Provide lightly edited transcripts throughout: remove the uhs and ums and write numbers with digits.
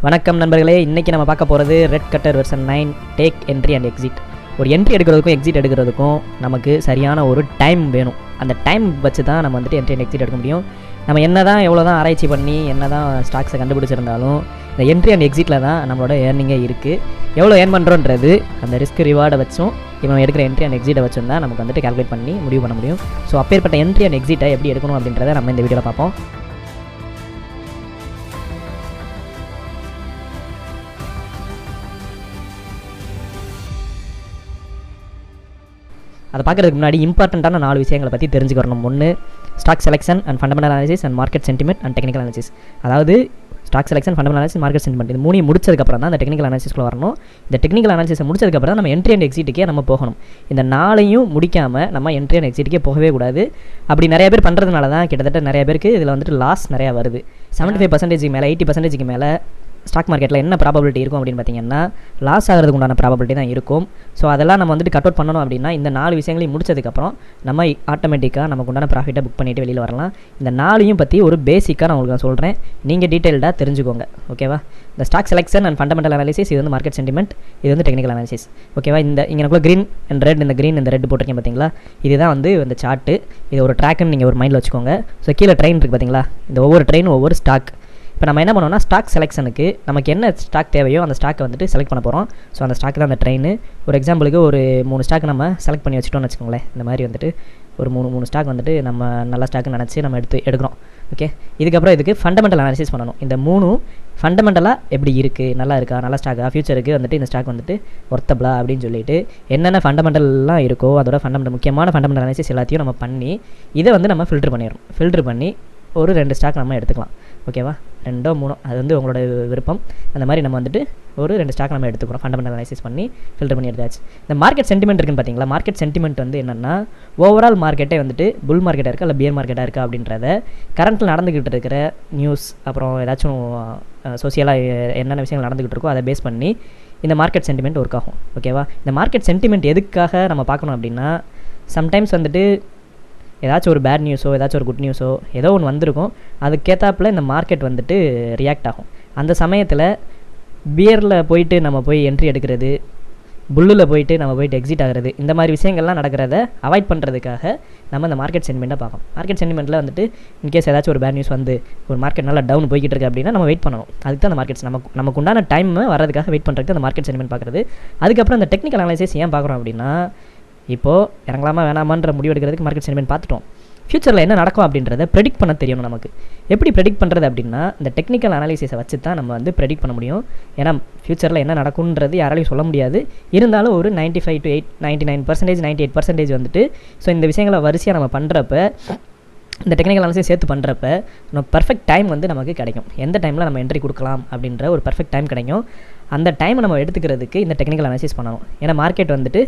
வணக்கம் நண்பர்களே, இன்றைக்கி நம்ம பார்க்க போகிறது red cutter version 9 take entry and exit. ஒரு என்ட்ரி எடுக்கிறதுக்கும் எக்ஸிட் எடுக்கிறதுக்கும் நமக்கு சரியான ஒரு டைம் வேணும். அந்த டைம் வச்சு தான் நம்ம வந்துட்டு என்ட்ரி அண்ட் எக்ஸிட் எடுக்க முடியும். நம்ம என்ன தான் எவ்வளோ தான் ஆராய்ச்சி பண்ணி என்ன தான் ஸ்டாக்ஸை கண்டுபிடிச்சிருந்தாலும் இந்த என்ட்ரி அண்ட் எக்ஸிட்டில் தான் நம்மளோட ஏர்னிங்கே இருக்குது. எவ்வளோ ஏர்ன் பண்ணுறோன்றது அந்த ரிஸ்க் ரிவார்டை வச்சும் இவன் எடுக்கிற என்ட்ரி அண்ட் எக்ஸிட்டை வச்சும் தான் நமக்கு வந்துட்டு கால்குலேட் பண்ணி முடிவு பண்ண முடியும். ஸோ அப்பேற்பட்ட என்ட்ரி அண்ட் எக்ஸிட்டை எப்படி எடுக்கணும் அப்படின்றத நம்ம இந்த வீடியோவில் பார்ப்போம். அதை பார்க்குறதுக்கு முன்னாடி இம்பார்ட்டண்ட்டான 4 விஷயங்களை பற்றி தெரிஞ்சுக்கிறணும். ஒன்று, stock selection and fundamental analysis and market sentiment and technical analysis. அதாவது stock selection, fundamental analysis, market sentiment, இது 3 முடிச்சதுக்கப்புறம் தான் அந்த டெக்னிக்கல் அனாலிசிஸ்க்குள்ள வரணும். இந்த டெக்னிக்கல் அனாலிசிஸை முடிச்சதுக்கப்புறம் தான் நம்ம என்ட்ரி அண்ட் எக்ஸிட்டுக்கே நம்ம போகணும். இந்த 4ஐயும் முடிக்காமல் நம்ம என்ட்ரி அண்ட் எக்ஸிட்டுக்கே போகவே கூடாது. அப்படி நிறைய பேர் பண்ணுறதுனால தான் கிட்டத்தட்ட நிறைய பேருக்கு இதில் வந்துட்டு லாஸ் நிறையா வருது. 75% மேலே 80% மேலே ஸ்டாக் மார்க்கெட்டில் என்ன ப்ராபபிலிட்டி இருக்கும் அப்படின்னு பார்த்தீங்கன்னா லாஸ் ஆகிறதுக்கு உண்டான ப்ராபபிலிட்டி தான் இருக்கும். ஸோ அதெல்லாம் நம்ம வந்துட்டு கட் அவுட் பண்ணணும் அப்படின்னா இந்த 4 விஷயங்களையும் முடிச்சதுக்கப்புறம் நம்ம ஆட்டோமேட்டிக்காக நமக்கு உண்டான ப்ராஃபிட்டை புக் பண்ணிவிட்டு வெளியில் வரலாம். இந்த 4ஐயும் பற்றி ஒரு பேசிக்காக நான் உங்களுக்கு சொல்கிறேன், நீங்கள் டீட்டெயில்டாக தெரிஞ்சுக்கோங்க. ஓகேவா? இந்த stock selection and fundamental analysis, இது வந்து மார்க்கெட் சென்டிமெண்ட், இது வந்து டெக்னிக்கல் அனாலிசிஸ். ஓகேவா? இந்த இங்கே க்ரீன் அண்ட் ரெட், இந்த க்ரீன் இந்த ரெட் போட்டிருக்கேன் பார்த்தீங்களா, இதுதான் வந்து இந்த சார்ட்டு. இது ஒரு ட்ராக்குன்னு நீங்கள் ஒரு மைண்டில் வச்சுக்கோங்க. ஸோ கீழே ட்ரெயின் இருக்குது பார்த்தீங்களா, இந்த ஒவ்வொரு ட்ரெயினும் ஒவ்வொரு ஸ்டாக். இப்போ நம்ம என்ன பண்ணோம்னா ஸ்டாக் செலெக்ஷனுக்கு நமக்கு என்ன ஸ்டாக் தேவையோ அந்த ஸ்டாக்கை வந்துட்டு செலக்ட் பண்ண போகிறோம். ஸோ அந்த ஸ்டாக் தான் அந்த ட்ரெயின். ஒரு எக்ஸாம்பிளுக்கு ஒரு 3 ஸ்டாக் நம்ம செலக்ட் பண்ணி வச்சுட்டோம்னு வச்சுக்கோங்களேன். இந்த மாதிரி வந்துட்டு ஒரு 3 ஸ்டாக் வந்துட்டு நம்ம நல்ல ஸ்டாக்கு நினச்சி நம்ம எடுக்கிறோம். ஓகே, இதுக்கப்புறம் இதுக்கு ஃபண்டமெண்டல் அனாலிசிஸ் பண்ணணும். இந்த 3 ஃபண்டமெண்டலாக எப்படி இருக்குது, நல்லா இருக்கா, நல்ல ஸ்டாக்கா, ஃபியூச்சருக்கு வந்துட்டு இந்த ஸ்டாக் வந்துட்டு ஒர்த்தபிளா அப்படின்னு சொல்லிட்டு என்னென்ன ஃபண்டமெண்டல்லாம் இருக்கோ அதோட முக்கியமான ஃபண்டமெண்டல் அனாலிசிஸ் எல்லாத்தையும் நம்ம பண்ணி இதை வந்து நம்ம ஃபில்டர் பண்ணிடுறோம். ஃபில்டர் பண்ணி ஒரு 2 ஸ்டாக் நம்ம எடுத்துக்கலாம். ஓகேவா? 2 3 அது வந்து உங்களோட விருப்பம். அந்த மாதிரி நம்ம வந்துட்டு ஒரு 2 ஸ்டாக் நம்ம எடுத்துக்கிறோம். ஃபண்டமெண்டல் அனாலிசிஸ் பண்ணி ஃபில்டர் பண்ணி எடுத்தாச்சு. இந்த மார்க்கெட் சென்டிமெண்ட் இருக்குன்னு பார்த்தீங்களா, மார்க்கெட் சென்டிமெண்ட் வந்து என்னென்னா ஓவரால் மார்க்கெட்டே வந்துட்டு புல் மார்க்கெட்டாக இருக்கா இல்லை பியர் மார்க்கெட்டாக இருக்கா அப்படின்றத கரண்ட்டில் நடந்துக்கிட்டு இருக்கிற நியூஸ், அப்புறம் ஏதாச்சும் சோசியலாக என்னென்ன விஷயங்கள் நடந்துக்கிட்டு இருக்கோ அதை பேஸ் பண்ணி இந்த மார்க்கெட் சென்டிமெண்ட் ஒர்க் ஆகும். ஓகேவா? இந்த மார்க்கெட் சென்டிமெண்ட் எதுக்காக நம்ம பார்க்கணும் அப்படின்னா, சம்டைம்ஸ் வந்துட்டு ஏதாச்சும் ஒரு பேட் நியூஸோ ஏதாச்சும் ஒரு குட் நியூஸோ ஏதோ ஒன்று வந்திருக்கும், அதுக்கேற்றாப்பில் இந்த மார்க்கெட் வந்துட்டு ரியாக்ட் ஆகும். அந்த சமயத்தில் பியரில் போயிட்டு நம்ம போய் என்ட்ரி எடுக்கிறது, புல்லில் போயிட்டு நம்ம போயிட்டு எக்ஸிட் ஆகிறது, இந்த மாதிரி விஷயங்கள்லாம் நடக்கிறத அவாய்ட் பண்ணுறதுக்காக நம்ம இந்த மார்க்கெட் சென்டிமெண்ட்டாக பார்க்கணும். மார்க்கெட் சென்டிமெண்ட்டில் வந்துட்டு இன்கேஸ் ஏதாச்சும் ஒரு பேட் நியூஸ் வந்து ஒரு மார்க்கெட் நல்லா டவுன் போய்கிட்டு இருக்குது அப்படின்னா நம்ம வெயிட் பண்ணணும். அதுக்கு தான் அந்த மார்க்கெட்ஸ் நமக்கு உண்டான டைம் வரதுக்காக வெயிட் பண்ணுறதுக்கு அந்த மார்க்கெட் சென்டிமெண்ட் பார்க்குறது. அதுக்கப்புறம் அந்த டெக்னிக்கல் அனாலிசிஸ் ஏன் பார்க்குறோம் அப்படின்னா, இப்போது இறங்கலாமா வேணாமான்ற முடிவு எடுக்கிறதுக்கு மார்க்கெட் சென்டிமெண்ட் பார்த்துட்டோம். ஃபியூச்சரில் என்ன நடக்கும் அப்படின்றத ப்ரெடிக்ட் பண்ண தெரியணும். நமக்கு எப்படி ப்ரெடிக்ட் பண்ணுறது அப்படின்னா இந்த டெக்னிக்கல் அனாலிசிஸை வச்சு தான் நம்ம வந்து ப்ரெடிக்ட் பண்ண முடியும். ஏன்னா ஃபியூச்சரில் என்ன நடக்கும்ன்றது யாராலையும் சொல்ல முடியாது. இருந்தாலும் ஒரு 95 to 99%, 98% வந்துட்டு ஸோ இந்த விஷயங்களை வரிசையாக நம்ம பண்ணுறப்ப, இந்த டெக்னிக்கல் அனாலிசிஸ் சேர்த்து பண்ணுறப்ப நம்ம பர்ஃபெக்ட் டைம் வந்து நமக்கு கிடைக்கும். எந்த டைமில் நம்ம என்ட்ரி கொடுக்கலாம் அப்படின்ற ஒரு பர்ஃபெக்ட் டைம் கிடைக்கும். அந்த டைமை நம்ம எடுத்துக்கிறதுக்கு இந்த டெக்னிக்கல் அனாலிசிஸ் பண்ணணும். ஏன்னா மார்க்கெட் வந்துட்டு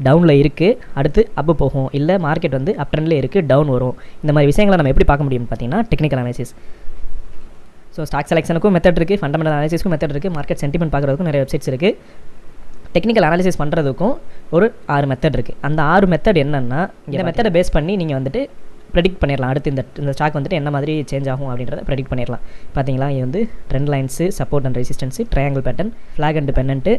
டவுனில் இருக்குது, அடுத்து அப்பு போகும், இல்லை மார்க்கெட் வந்து அப் ட்ரெண்ட்லேயே இருக்குது, டவுன் வரும். இந்த மாதிரி விஷயங்களை நம்ம எப்படி பார்க்க முடியும்னு பார்த்தீங்கன்னா டெக்னிக்கல் அனாலிசிஸ். ஸோ ஸ்டாக் செலெக்ஷனுக்கும் மெத்தட் இருக்குது, ஃபண்டமெண்டல் அனாலிசிஸ்க்கும் மெத்தட் இருக்குது, மார்க்கெட் சென்டிமெண்ட் பார்க்குறதுக்கும் நிறைய வெப்சைட்ஸ் இருக்குது. டெக்னிக்கல் அனாலிசிஸ் பண்ணுறதுக்கும் ஒரு 6 மெத்தட் இருக்குது. அந்த 6 மெத்தட் என்னென்னா இந்த மெத்தடை பேஸ் பண்ணி நீங்கள் வந்துட்டு ப்ரெடிக்ட் பண்ணிடலாம். அடுத்து இந்த ஸ்டாக் வந்துட்டு என்ன மாதிரி சேஞ்ச் ஆகும் அப்படின்றத ப்ரெடிக்ட் பண்ணிடலாம். பார்த்தீங்களா, இது வந்து trend lines, support and resistance, triangle pattern, flag and pennant,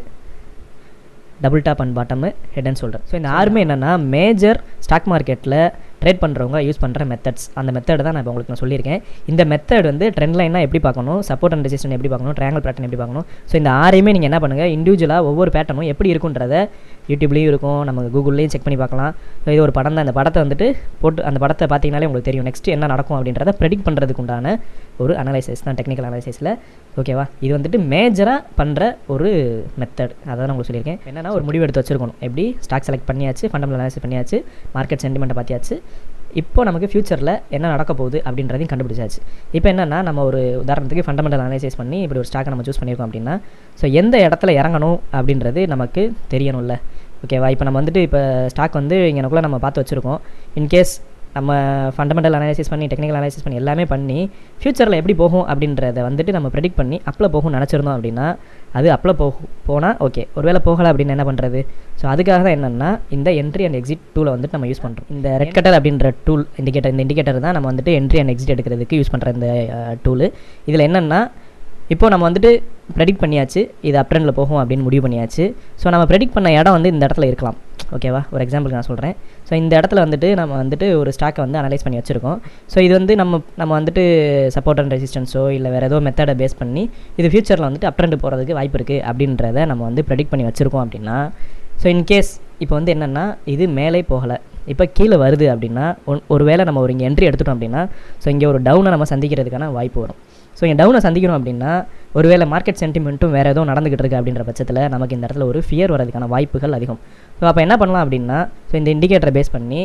double top and bottom, head and shoulder. So இந்த 6மே என்னென்னா மேஜர் ஸ்டாக் மார்க்கெட்டில் ட்ரேட் பண்ணுறவங்க யூஸ் பண்ணுற மெத்தட்ஸ். அந்த மெத்தட் தான் நான் இப்போ உங்களுக்கு சொல்லியிருக்கேன். இந்த மெத்தட் வந்து ட்ரெண்ட் லைனாக எப்படி பார்க்கணும், சப்போர்ட் அண்ட் ரெசிஸ்டன்ஸ் எப்படி பார்க்கணும், ட்ரையாங்கிள் பேட்டர்ன் எப்படி பார்க்கணும். ஸோ இந்த 6மே நீங்கள் என்ன பண்ணுங்கள், இண்டிவிஜுவலாக ஒவ்வொரு பேட்டர்னும் எப்படி இருக்குன்றத யூடியூப்லேயும் இருக்கும், நம்ம கூகுள்லேயும் செக் பண்ணி பார்க்கலாம். ஸோ இது ஒரு படம் தான். இந்த படத்தை வந்துட்டு போட்டு அந்த படத்தை பார்த்தீங்கனாலே உங்களுக்கு தெரியும் நெக்ஸ்ட் என்ன நடக்கும் அப்படின்றத ப்ரெடிக்ட் பண்ணுறதுக்கு உண்டான ஒரு அனலைசிஸ் தான் டெக்னிக்கல் அனலைசிஸில். ஓகேவா? இது வந்துட்டு மேஜராக பண்ணுற ஒரு மெத்தட். அதை தான் உங்களுக்கு சொல்லியிருக்கேன். என்னென்னா ஒரு முடிவு எடுத்து வச்சுருக்கணும். எப்படி ஸ்டாக் செலக்ட் பண்ணியாச்சு, ஃபண்டமெண்டல் அனாலிசிஸ் பண்ணியாச்சு, மார்க்கெட் சென்டிமெண்ட்டை பார்த்தியாச்சு, இப்போ நமக்கு ஃபியூச்சரில் என்ன நடக்க போகுது அப்படின்றதையும் கண்டுபிடிச்சாச்சு. இப்போ என்னென்னா நம்ம ஒரு உதாரணத்துக்கு ஃபண்டமெண்டல் அனலைசிஸ் பண்ணி இப்படி ஒரு ஸ்டாக்கை நம்ம சூஸ் பண்ணியிருக்கோம் அப்படின்னா ஸோ எந்த இடத்துல இறங்கணும் அப்படின்றது நமக்கு தெரியணும்ல. ஓகேவா? இப்போ நம்ம வந்துட்டு இப்போ ஸ்டாக் வந்து இங்கனக்குள்ளே நம்ம பார்த்து வச்சுருக்கோம். இன்கேஸ் நம்ம ஃபண்டமெண்டல் அனாலிசிஸ் பண்ணி டெக்னிக்கல் அனாலிசிஸ் பண்ணி எல்லாமே பண்ணி ஃபியூச்சரில் எப்படி போகும் அப்படின்றத வந்துட்டு நம்ம ப்ரெடிக்ட் பண்ணி அப்பில் போகும் நினச்சிருந்தோம் அப்படின்னா அது அப்பில் போனால் ஓகே. ஒருவேளை போகலை அப்படின்னு என்ன பண்ணுறது? ஸோ அதுக்காக தான் என்னென்னா இந்த என்ட்ரி அண்ட் எக்ஸிட் டூலை வந்துட்டு நம்ம யூஸ் பண்ணுறோம். இந்த ரெட் கட்டர் அப்படின்ற டூல் இந்த இண்டிகேட்டர் தான் நம்ம வந்துட்டு என்ட்ரி அண்ட் எக்ஸிட் எடுக்கிறதுக்கு யூஸ் பண்ணுற இந்த டூலு. இதில் என்னென்னா இப்போ நம்ம வந்துட்டு ப்ரெடிக்ட் பண்ணியாச்சு, இது அப் ட்ரெண்டில் போகும் அப்படின்னு முடிவு பண்ணியாச்சு. ஸோ நம்ம ப்ரெடிக்ட் பண்ண இடம் வந்து இந்த இடத்துல இருக்கலாம். ஓகேவா, ஒரு எக்ஸாம்பிளுக்கு நான் சொல்கிறேன். ஸோ இந்த இடத்துல வந்துட்டு நம்ம வந்துட்டு ஒரு ஸ்டாக்கை வந்து அனலைஸ் பண்ணி வச்சுருக்கோம். ஸோ இது வந்து நம்ம வந்துட்டு சப்போர்ட் அண்ட் ரெசிஸ்டன்ஸோ இல்லை வேறு ஏதோ மெத்தடை பேஸ் பண்ணி இது ஃபியூச்சரில் வந்துட்டு அப் ட்ரெண்ட் போகிறதுக்கு வாய்ப்பு இருக்குது அப்படின்றத நம்ம வந்து ப்ரெடிக்ட் பண்ணி வச்சுருக்கோம் அப்படின்னா, ஸோ இன்கேஸ் இப்போ வந்து என்னென்னா இது மேலே போகலை, இப்போ கீழே வருது அப்படின்னா, ஒரு வேளை நம்ம ஒரு இங்கே என்ட்ரி எடுத்துட்டோம் அப்படின்னா, ஸோ இங்கே ஒரு டவுனை நம்ம சந்திக்கிறதுக்கான வாய்ப்பு வரும். ஸோ இங்கே டவுனை சந்திக்கணும் அப்படின்னா, ஒருவேளை மார்க்கெட் சென்டிமெண்ட்டும் வேறு எதுவும் நடந்துகிட்டு இருக்குது அப்படின்ற பட்சத்தில் நமக்கு இந்த இடத்துல ஒரு ஃபியர் வரதுக்கான வாய்ப்புகள் அதிகம். ஸோ அப்போ என்ன பண்ணலாம் அப்படின்னா, ஸோ இந்த இண்டிகேட்டரை பேஸ் பண்ணி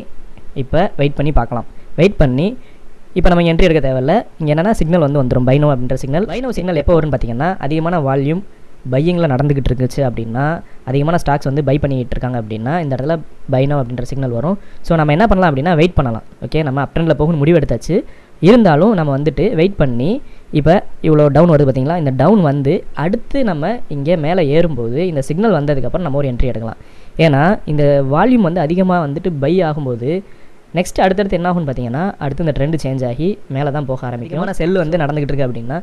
இப்போ வெயிட் பண்ணி பார்க்கலாம். வெயிட் பண்ணி இப்போ நம்ம என்ட்ரி எடுக்க தேவையில்ல. இங்கே என்னென்னா சிக்னல் வந்து வந்துடும், பைனோ அப்படின்ற சிக்னல். பைனோ சிக்னல் எப்போ வரும்னு பார்த்தீங்கன்னா, அதிகமான வால்யூம் பையிங்கில் நடந்துக்கிட்டு இருந்துச்சு அப்படின்னா, அதிகமான ஸ்டாக்ஸ் வந்து பை பண்ணிக்கிட்டு இருக்காங்க அப்படின்னா இந்த இடத்துல பைனோ அப்படின்ற சிக்னல் வரும். ஸோ நம்ம என்ன பண்ணலாம் அப்படின்னா வெயிட் பண்ணலாம். ஓகே, நம்ம அப் ட்ரெண்டில் போகணும்னு முடிவு எடுத்தாச்சு. இருந்தாலும் நம்ம வந்துட்டு வெயிட் பண்ணி இப்போ இவ்வளோ டவுன் வருது பார்த்தீங்களா, இந்த டவுன் வந்து அடுத்து நம்ம இங்கே மேலே ஏறும்போது இந்த சிக்னல் வந்ததுக்கப்புறம் நம்ம ஒரு என்ட்ரி எடுக்கலாம். ஏன்னா இந்த வால்யூம் வந்து அதிகமாக வந்துட்டு பை ஆகும்போது நெக்ஸ்ட் அடுத்தடுத்து என்ன ஆகும்னு பார்த்தீங்கன்னா, அடுத்து இந்த ட்ரெண்டு சேஞ்ச் ஆகி மேலே தான் போக ஆரம்பிக்கும். ஆனால் செல் வந்து நடந்துகிட்டு இருக்குது அப்படின்னா,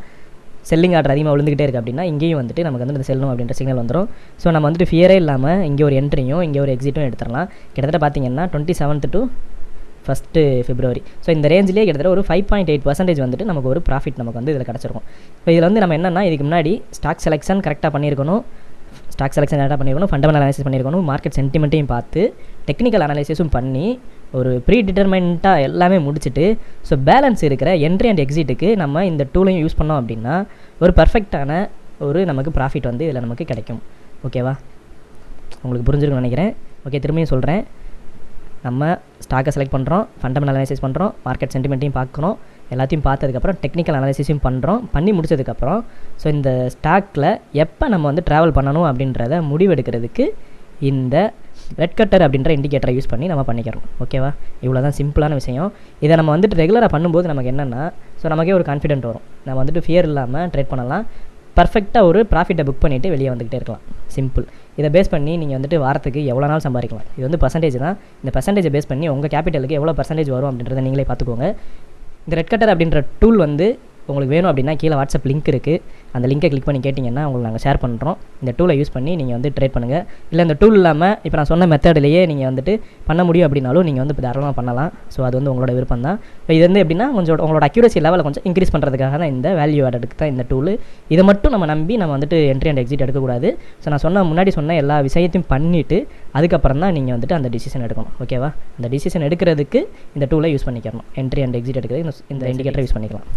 செல்லிங் ஆர்டர் அதிகமாக விழுந்துகிட்டே இருக்குது அப்படின்னா, இங்கேயும் வந்துட்டு நமக்கு வந்து இந்த செல்லும் அப்படின்ற சிக்னல் வந்துடும். ஸோ நம்ம வந்துட்டு ஃபியரே இல்லாமல் இங்கே ஒரு என்ட்ரியும் இங்கே ஒரு எக்ஸிட்டும் எடுத்துடலாம். கிட்டத்தட்ட பார்த்தீங்கன்னா 27th to 1st February. So இந்த ரேஞ்சிலே கிட்டத்தட்ட ஒரு 5.8% வந்துட்டு நமக்கு ஒரு ப்ராஃபிட் நமக்கு வந்து இதில் கிடச்சிருக்கும். இப்போ இதில் வந்து நம்ம என்னென்னா, இதுக்கு முன்னாடி ஸ்டாக் செலெக்ஷன் கரெக்டாக பண்ணியிருக்கணும், ஃபண்டமெண்டல் அனாலிசிஸ் பண்ணியிருக்கணும், மார்க்கெட் சென்டிமெண்ட்டையும் பார்த்து டெக்னிக்கல் அனாலிசிஸும் பண்ணி ஒரு ப்ரீ டிட்டர்மெண்ட்டாக எல்லாமே முடிச்சுட்டு, ஸோ பேலன்ஸ் இருக்கிற என்ட்ரி அண்ட் எக்ஸிட்டுக்கு நம்ம இந்த டூலையும் யூஸ் பண்ணோம் அப்படின்னா ஒரு பர்ஃபெக்டான ஒரு நமக்கு ப்ராஃபிட் வந்து இதில் நமக்கு கிடைக்கும். ஓகேவா, உங்களுக்கு புரிஞ்சிருக்குன்னு நினைக்கிறேன். ஓகே, திரும்பியும் சொல்கிறேன். நம்ம ஸ்டாக்கை செலக்ட் பண்ணுறோம், ஃபண்டமெண்டல் அனாலிசிஸ் பண்ணுறோம், மார்க்கெட் சென்டிமெண்ட்டையும் பார்க்கணும், எல்லாத்தையும் பார்த்ததுக்கப்புறம் டெக்னிக்கல் அனாலிசிஸையும் பண்ணுறோம். பண்ணி முடிச்சதுக்கப்புறம் ஸோ இந்த ஸ்டாக்கில் எப்போ நம்ம வந்து ட்ராவல் பண்ணணும் அப்படின்றத முடிவெடுக்கிறதுக்கு இந்த ரெட் கட்டர் அப்படின்ற இண்டிகேட்டரை யூஸ் பண்ணி நம்ம பண்ணிக்கிறோம். ஓகேவா, இவ்வளோ தான் சிம்பிளான விஷயம். இதை நம்ம வந்துட்டு ரெகுலராக பண்ணும்போது நமக்கு என்னென்னா, ஸோ நமக்கே ஒரு கான்ஃபிடென்ட் வரும். நம்ம வந்துட்டு ஃபியர் இல்லாமல் ட்ரேட் பண்ணலாம், பர்ஃபெக்டாக ஒரு ப்ராஃபிட்டை புக் பண்ணிவிட்டு வெளியே வந்துக்கிட்டே இருக்கலாம். சிம்பிள். இதை பேஸ் பண்ணி நீங்கள் வந்துட்டு வாரத்துக்கு எவ்வளோ நாள் சம்பாதிக்கலாம். இது வந்து பர்சன்டேஜ் தான். இந்த பர்சன்டேஜை பேஸ் பண்ணி உங்கள் கேபிட்டலுக்கு எவ்வளோ பர்சன்டேஜ் வரும் அப்படின்றத நீங்களே பார்த்துக்கோங்க. இந்த ரெட் கட்டர் அப்படின்ற டூல் வந்து உங்களுக்கு வேணும் அப்படின்னா கீழே வாட்ஸ்அப் லிங்க் இருக்குது, அந்த லிங்கை கிளிக் பண்ணி கேட்டிங்கன்னா உங்களுக்கு நாங்கள் ஷேர் பண்ணுறோம். இந்த டூலை யூஸ் பண்ணி நீங்கள் வந்து ட்ரேட் பண்ணுங்கள். இல்லை இந்த டூல் இல்லாமல் இப்போ நான் சொன்ன மெத்தட்லேயே நீங்கள் வந்துட்டு பண்ண முடியும் அப்படின்னாலும் நீங்கள் வந்து தாராளமாக பண்ணலாம். ஸோ அது வந்து உங்களோட விருப்பம் தான். இப்போ இது வந்து எப்படின்னா கொஞ்சம் உங்களோட அக்யூரசி லெவலை கொஞ்சம் இன்க்ரீஸ் பண்ணுறதுக்காக தான் இந்த வேல்யூ ஆடடுக்கு தான் இந்த டூல். இதை மட்டும் நம்ம நம்பி நம்ம வந்துட்டு என்ட்ரி அண்ட் எக்ஸிட் எடுக்கக்கூடாது. ஸோ நான் முன்னாடி சொன்ன எல்லா விஷயத்தையும் பண்ணிவிட்டு அதுக்கப்புறம் தான் நீங்கள் வந்துட்டு அந்த டிசிஷன் எடுக்கணும். ஓகேவா, அந்த டிசிஷன் எடுக்கிறதுக்கு இந்த டூலை யூஸ் பண்ணிக்கிறணும். என்ட்ரி அண்ட் எக்ஸிட் எடுக்கிறது இந்த இண்டிகேட்டரை யூஸ் பண்ணிக்கலாம்.